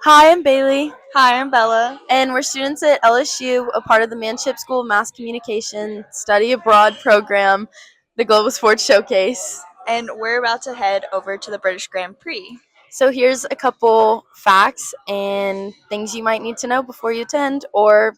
Hi, I'm Bailey, Hi, I'm Bella. and we're students at LSU, a part of the Manship School of Mass Communication Study Abroad program, the Global Sports Showcase. And we're about to head over to the British Grand Prix. So, here's a couple facts and things you might need to know before you attend or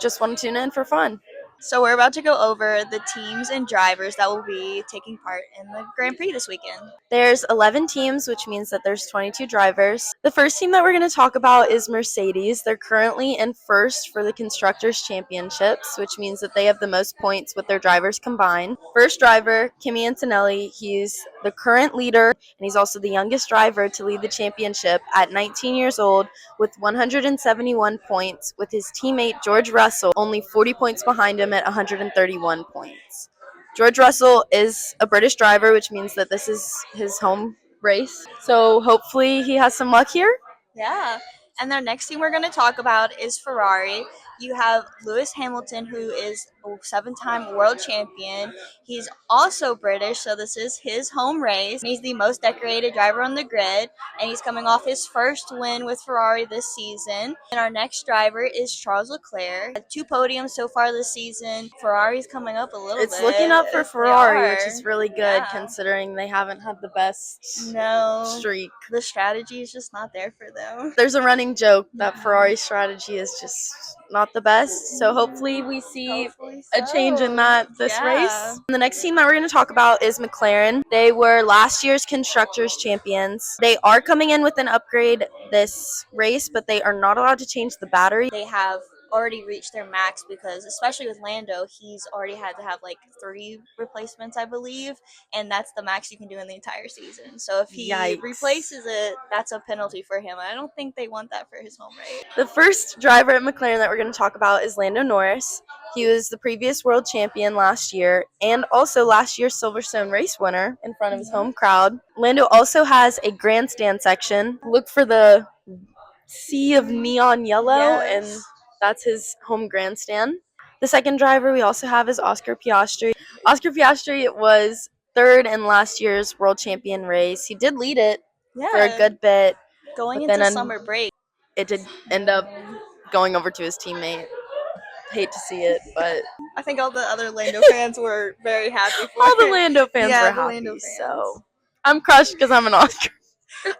just want to tune in for fun. So we're about to go over the teams and drivers that will be taking part in the Grand Prix this weekend. There's 11 teams, which means that there's 22 drivers. The first team that we're going to talk about is Mercedes. They're currently in first for the Constructors' Championships, which means that they have the most points with their drivers combined. First driver, Kimi Antonelli, he's the current leader, and he's also the youngest driver to lead the championship at 19 years old with 171 points, with his teammate George Russell only 40 points behind him at 131 points. George Russell is a British driver, which means that this is his home race. So hopefully he has some luck here. Yeah. And the next team we're going to talk about is Ferrari. You have Lewis Hamilton, who is a 7-time world champion. He's also British, so this is his home race. He's the most decorated driver on the grid, and he's coming off his first win with Ferrari this season. And our next driver is Charles Leclerc. 2 podiums so far this season. Ferrari's coming up a little bit. It's looking up for They Ferrari, which are. is really good Yeah. considering they haven't had the best No, streak. the strategy is just not there for them. There's a running joke that Ferrari's strategy is just not the best. So hopefully we see Hopefully a change in that this Yeah. race. The next team that we're going to talk about is McLaren. They were last year's Constructors Champions. They are coming in with an upgrade this race, but they are not allowed to change the battery. They have already reached their max because, especially with Lando, he's already had to have like 3 replacements, I believe, and that's the max you can do in the entire season. So if he Yikes. replaces it, that's a penalty for him. I don't think they want that for his home race. The first driver at McLaren that we're going to talk about is Lando Norris. He was the previous world champion last year and also last year's Silverstone race winner in front of his home crowd. Lando also has a grandstand section. Look for the sea of neon yellow, and that's his home grandstand. The second driver we also have is Oscar Piastri. Oscar Piastri was third in last year's world champion race. He did lead it for a good bit. Going but then into summer break. It did end up going over to his teammate. Hate to see it, but I think all the other Lando fans were very happy for all the it. Lando fans Yeah, were the happy. Lando fans. So I'm crushed because I'm an Oscar.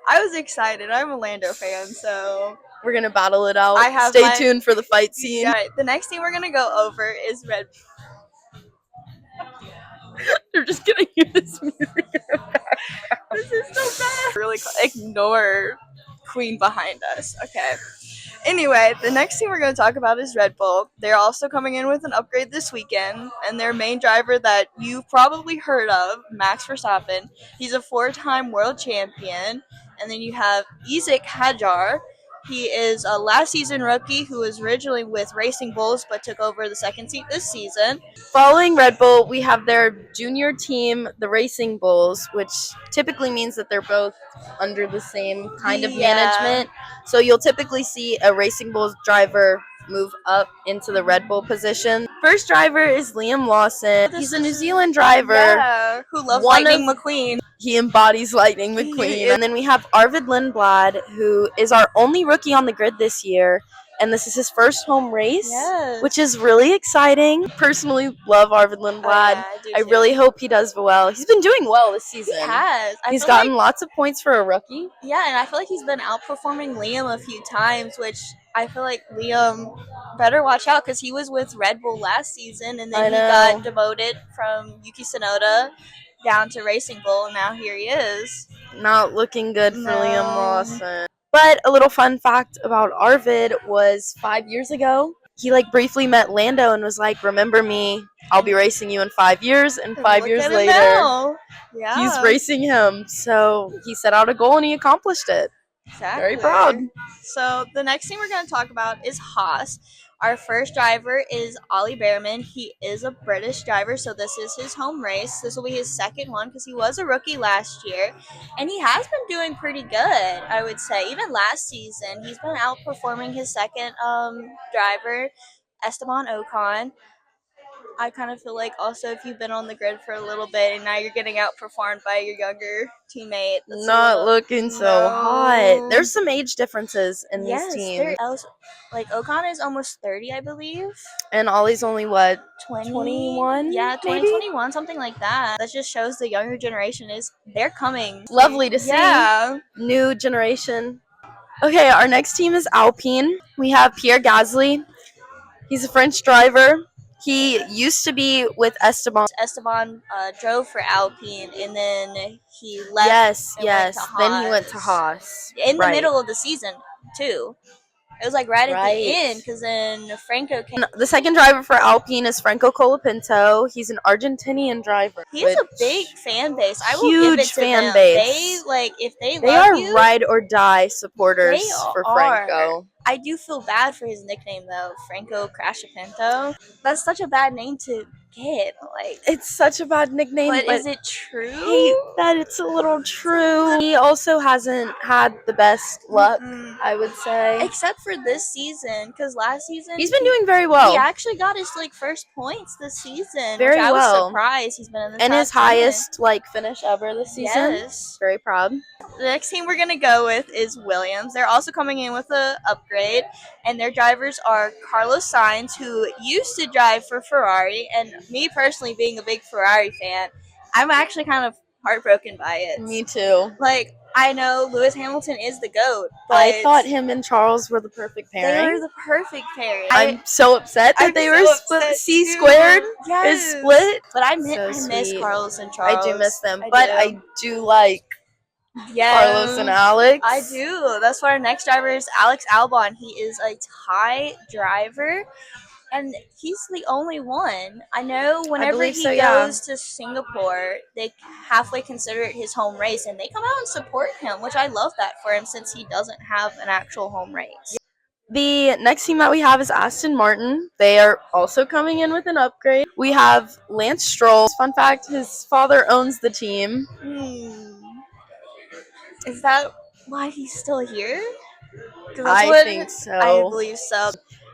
I was excited. I'm a Lando fan, so We're gonna battle it out. I have Stay my- tuned for the fight scene. yeah. The next thing we're gonna go over is Red. You're just gonna hear this music. This is so bad. Really ignore Queen behind us. Okay. Anyway, the next thing we're going to talk about is Red Bull. They're also coming in with an upgrade this weekend, and their main driver that you've probably heard of, Max Verstappen. He's a 4-time world champion. And then you have Isaac Hadjar. He is a last season rookie who was originally with Racing Bulls but took over the second seat this season. Following Red Bull, we have their junior team, the Racing Bulls, which typically means that they're both under the same kind of management. So you'll typically see a Racing Bulls driver move up into the Red Bull position. First driver is Liam Lawson. He's a New Zealand driver. Who loves Lightning McQueen. He embodies Lightning McQueen. And then we have Arvid Lindblad, who is our only rookie on the grid this year. And this is his first home race, which is really exciting. Personally, love Arvid Lindblad. I really hope he does well. He's been doing well this season. He has. He's gotten lots of points for a rookie. Yeah, and I feel like he's been outperforming Liam a few times, which I feel like Liam better watch out because he was with Red Bull last season, and then he got demoted from Yuki Tsunoda down to Racing Bull, and now here he is. Not looking good for Liam Lawson. But a little fun fact about Arvid was 5 years ago, he briefly met Lando and was like, "Remember me? I'll be racing you in 5 years." And 5 years later, he's racing him. So he set out a goal and he accomplished it. Exactly. Very proud. So the next thing we're going to talk about is Haas. Our first driver is Ollie Behrman. He is a British driver, so this is his home race. This will be his second one because he was a rookie last year. And he has been doing pretty good, I would say. Even last season, he's been outperforming his second driver, Esteban Ocon. I kind of feel like also if you've been on the grid for a little bit and now you're getting outperformed by your younger teammate, that's Not looking so hot. no. There's some age differences in these Yes, teams. like Ocon is almost 30, I believe. And Ollie's only what, 20? 21? Yeah, maybe? 2021, something like that. That just shows the younger generation they're coming. Lovely to see. Yeah. New generation. Okay, our next team is Alpine. We have Pierre Gasly. He's a French driver. He used to be with Esteban. Esteban drove for Alpine and then he left Yes, and went to yes. Then he went to Haas. Haas. In the Right. middle of the season, too. It was like right at the Right. end because then Franco came. The second driver for Alpine is Franco Colapinto. He's an Argentinian driver. He has a big fan base. I will give it Huge to fan them. base. If they They love are you, ride or die supporters they for are. Franco. I do feel bad for his nickname though, Franco Crashapinto. That's such a bad name to get. Like, It's such a bad nickname, but but is it true? hate that it's a little true. He also hasn't had the best luck, I would say. Except for this season, because last season He's been doing very well. He actually got his first points this season. Very which I was well. surprised he's been in the And top his 10. highest finish ever this season. Yes. Very proud. The next team we're gonna go with is Williams. They're also coming in with an upgrade, and their drivers are Carlos Sainz, who used to drive for Ferrari, and me personally, being a big Ferrari fan, I'm actually kind of heartbroken by it. Me too. Like, I know Lewis Hamilton is the GOAT, but I thought him and Charles were the perfect pairing. they were the perfect pairing. I'm so upset that they were split. C squared is split. But I So miss sweet. Carlos and Charles. I do miss them, I but do. I do like Carlos and Alex. I do. That's why our next driver is Alex Albon. He is a Thai driver, and he's the only one. I know whenever believe he so, yeah. goes to Singapore, they halfway consider it his home race, and they come out and support him, which I love that for him since he doesn't have an actual home race. The next team that we have is Aston Martin. They are also coming in with an upgrade. We have Lance Stroll. Fun fact, his father owns the team. Is that why he's still here? I think so. I believe so.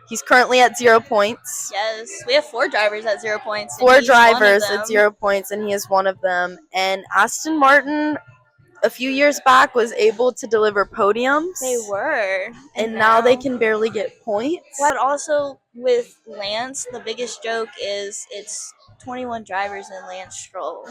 He's currently at 0 points. Yes, we have 4 drivers at 0 points. 4 drivers at 0 points, and he is one of them. And Aston Martin, a few years back, was able to deliver podiums. They were. And now they can barely get points. But also with Lance, the biggest joke is it's 21 drivers and Lance Stroll.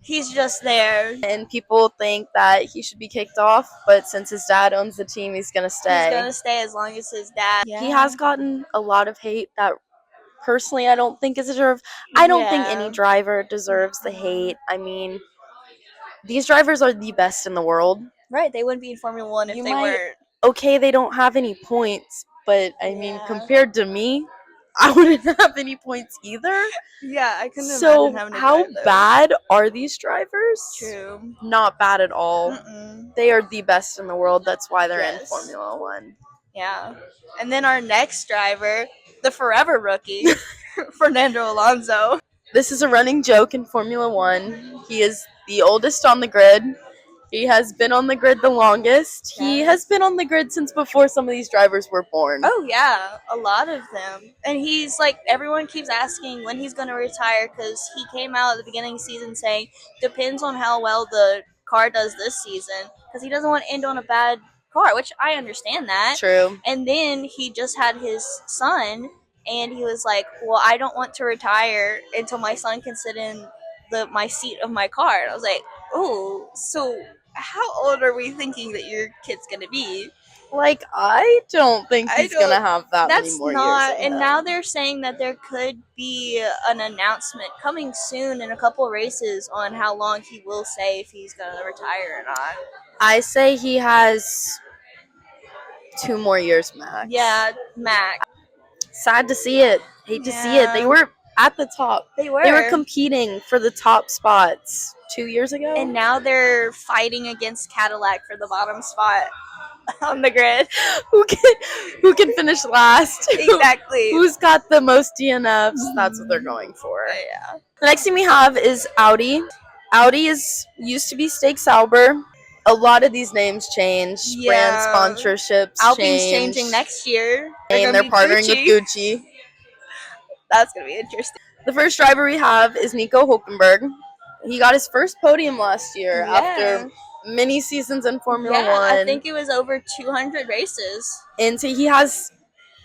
He's just there. And people think that he should be kicked off, but since his dad owns the team, he's going to stay. He's going to stay as long as his dad. Yeah. He has gotten a lot of hate that personally I don't think is deserved. I don't think any driver deserves the hate. I mean, these drivers are the best in the world. Right, they wouldn't be in Formula 1 if they weren't. Okay, they don't have any points, but I mean, compared to me, I wouldn't have any points either. Yeah, I couldn't imagine having to how drive those. bad are these drivers? True. Not bad at all. They are the best in the world. That's why they're in Formula 1. Yeah. And then our next driver, the forever rookie, Fernando Alonso. This is a running joke in Formula 1. He is the oldest on the grid. He has been on the grid the longest. He has been on the grid since before some of these drivers were born. Oh, yeah. A lot of them. And he's like, everyone keeps asking when he's going to retire because he came out at the beginning of the season saying, depends on how well the car does this season because he doesn't want to end on a bad car, which I understand that. True. And then he just had his son, and he was like, well, I don't want to retire until my son can sit in my seat of my car. And I was like, oh, so how old are we thinking that your kid's gonna be? Like, I don't think he's gonna have that many more years. And now they're saying that there could be an announcement coming soon in a couple races on how long he will say if he's gonna retire or not. I say he has 2 more years max. Yeah, max. Sad to see it. Hate to see it. They were at the top. They were. They were competing for the top spots 2 years ago. And now they're fighting against Cadillac for the bottom spot on the grid. Who can finish last? Exactly. Who's got the most DNFs? That's what they're going for. Yeah. The next thing we have is Audi. Audi used to be Steak Sauber. A lot of these names change. Brand sponsorships Alpine's change. changing next year. And they're partnering with Gucci. That's going to be interesting. The first driver we have is Nico Hulkenberg. He got his first podium last year after many seasons in Formula One. I think it was over 200 races. And so he has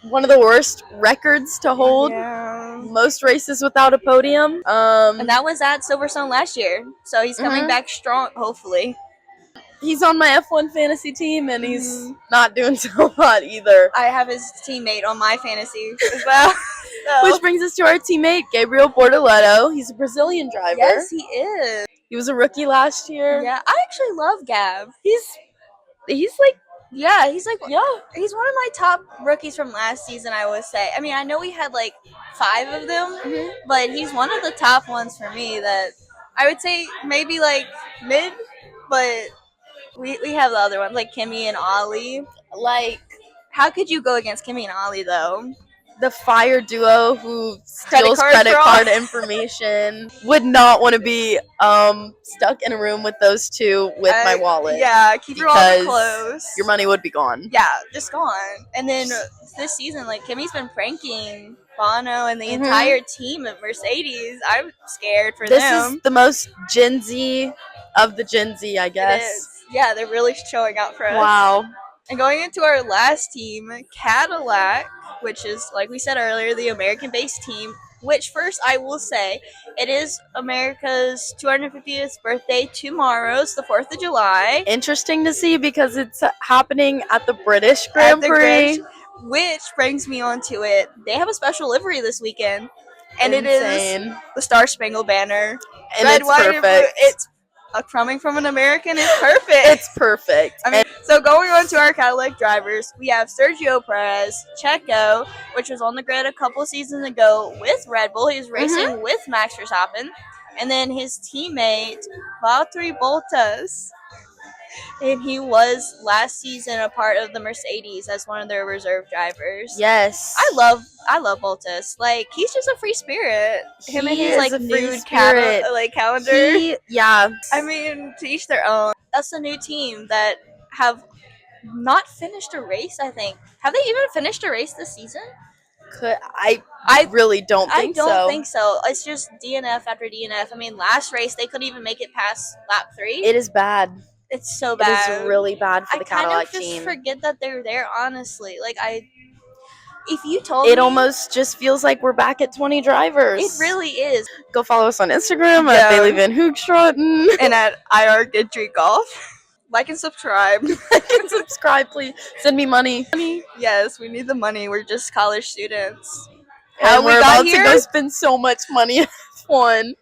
one of the worst records to hold. Yeah. Most races without a podium. And that was at Silverstone last year. So he's coming back strong, hopefully. He's on my F1 fantasy team, and he's not doing so hot either. I have his teammate on my fantasy as well. Which brings us to our teammate, Gabriel Bortoleto. He's a Brazilian driver. Yes, he is. He was a rookie last year. Yeah, I actually love Gab. He's like, he's one of my top rookies from last season, I would say. I mean, I know we had like 5 of them, but he's one of the top ones for me that I would say maybe like mid, but we have the other ones like Kimmy and Ollie. Like, how could you go against Kimmy and Ollie though? The fire duo who steals credit card information. Would not want to be stuck in a room with those two with my wallet. Yeah, keep your wallet close. Your money would be gone. Yeah, just gone. And then this season, like Kimmy's been pranking Bono and the entire team at Mercedes. I'm scared for them. This is the most Gen Z of the Gen Z, I guess. It is. Yeah, they're really showing out for us. Wow. And going into our last team, Cadillac, which is, like we said earlier, the American-based team, which first I will say, it is America's 250th birthday tomorrow. It's the 4th of July. Interesting to see because it's happening at the British Grand Prix. Which brings me on to it. They have a special livery this weekend. And it is the Star Spangled Banner. And red, white, and blue. It's coming from an American. It's perfect. It's perfect. I mean, so going on to our Cadillac drivers, we have Sergio Perez, Checo, which was on the grid a couple of seasons ago with Red Bull. He was racing with Max Verstappen. And then his teammate, Valtteri Bottas. And he was last season a part of the Mercedes as one of their reserve drivers. Yes. I love Bottas. Like, he's just a free spirit. Him and his like food calendar. I mean, to each their own. That's a new team that have not finished a race, I think. Have they even finished a race this season? I really don't think so. I don't think so. It's just DNF after DNF. I mean, last race they couldn't even make it past lap 3. It is bad. It's so bad. It is really bad for the Cadillac team. I kind of just forget that they're there, honestly. Like, if you told me... It almost just feels like we're back at 20 drivers. It really is. Go follow us on Instagram at Bailey Van Hoogstraten. And at IR Gentry Golf. Like and subscribe. Like and subscribe, please. Send me money. Yes, we need the money. We're just college students. And we're about to go spend so much money on F1.